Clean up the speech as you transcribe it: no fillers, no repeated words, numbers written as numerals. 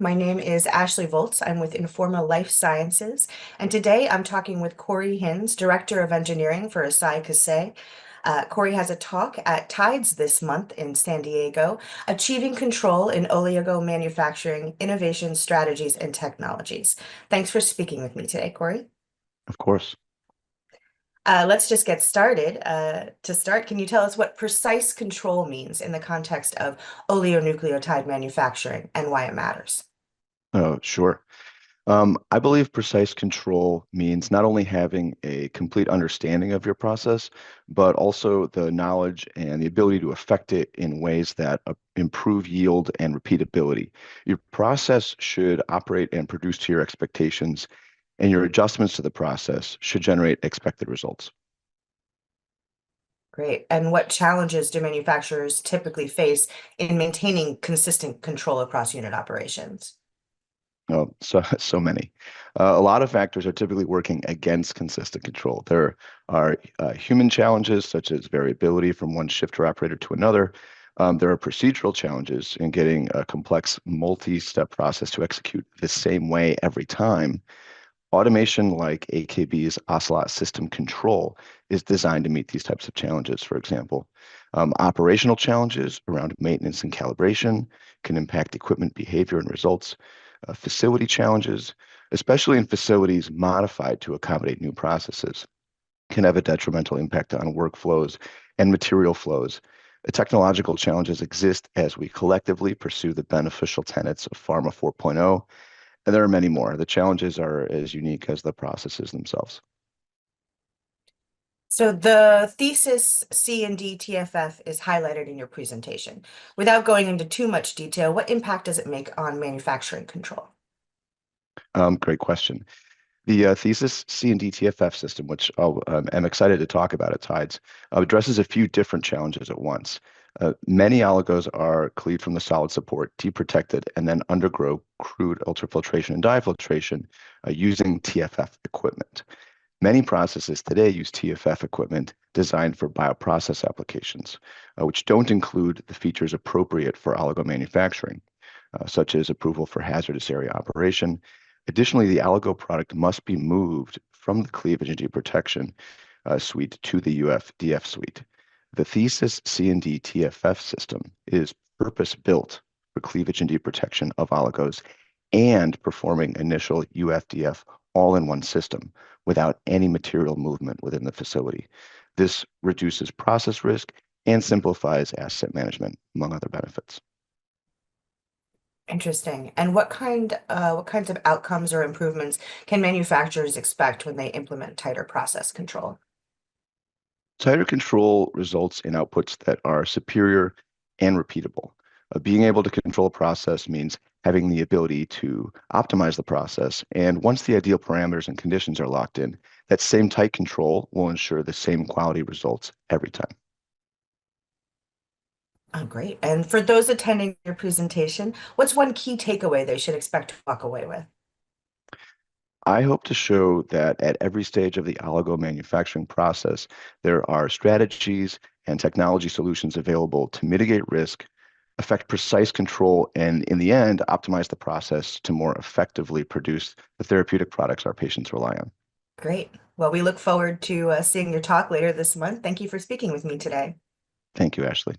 My name is Ashley Volz. I'm with Informa Life Sciences, and today I'm talking with Cory Hinz, Director of Engineering for THESYS C&D. Cory has a talk at TIDES this month in San Diego, Achieving Control in Oligo Manufacturing, Innovation Strategies and Technologies. Thanks for speaking with me today, Cory. Of course. Let's just get started. To start, can you tell us what precise control means in the context of oligonucleotide manufacturing and why it matters? Oh, sure. I believe precise control means not only having a complete understanding of your process, but also the knowledge and the ability to affect it in ways that improve yield and repeatability. Your process should operate and produce to your expectations, and your adjustments to the process should generate expected results. Great. And what challenges do manufacturers typically face in maintaining consistent control across unit operations? Oh, so many. A lot of factors are typically working against consistent control. There are human challenges such as variability from one shifter operator to another. There are procedural challenges in getting a complex multi-step process to execute the same way every time. Automation like AKB's Ocelot system control is designed to meet these types of challenges, for example. Operational challenges around maintenance and calibration can impact equipment behavior and results. Facility challenges, especially in facilities modified to accommodate new processes, can have a detrimental impact on workflows and material flows. Technological challenges exist as we collectively pursue the beneficial tenets of Pharma 4.0, and there are many more. The challenges are as unique as the processes themselves. So the thesis C&D TFF is highlighted in your presentation. Without going into too much detail, what impact does it make on manufacturing control? Great question. The THESYS C&D TFF system, which I'm excited to talk about at TIDES, addresses a few different challenges at once. Many oligos are cleaved from the solid support, deprotected, and then undergo crude ultrafiltration and diafiltration using TFF equipment. Many processes today use TFF equipment designed for bioprocess applications, which don't include the features appropriate for oligo manufacturing, such as approval for hazardous area operation. Additionally, the oligo product must be moved from the cleavage and deprotection suite to the UF-DF suite. The THESYS C&D TFF system is purpose-built for cleavage and deprotection of oligos and performing initial UF-DF all in one system without any material movement within the facility. This reduces process risk and simplifies asset management, among other benefits. Interesting. And what kinds of outcomes or improvements can manufacturers expect when they implement tighter process control? Tighter control results in outputs that are superior and repeatable. Being able to control a process means having the ability to optimize the process. And once the ideal parameters and conditions are locked in, that same tight control will ensure the same quality results every time. Oh, great. And for those attending your presentation, what's one key takeaway they should expect to walk away with? I hope to show that at every stage of the oligo manufacturing process, there are strategies and technology solutions available to mitigate risk, affect precise control, and in the end, optimize the process to more effectively produce the therapeutic products our patients rely on. Great. Well, we look forward to seeing your talk later this month. Thank you for speaking with me today. Thank you, Ashley.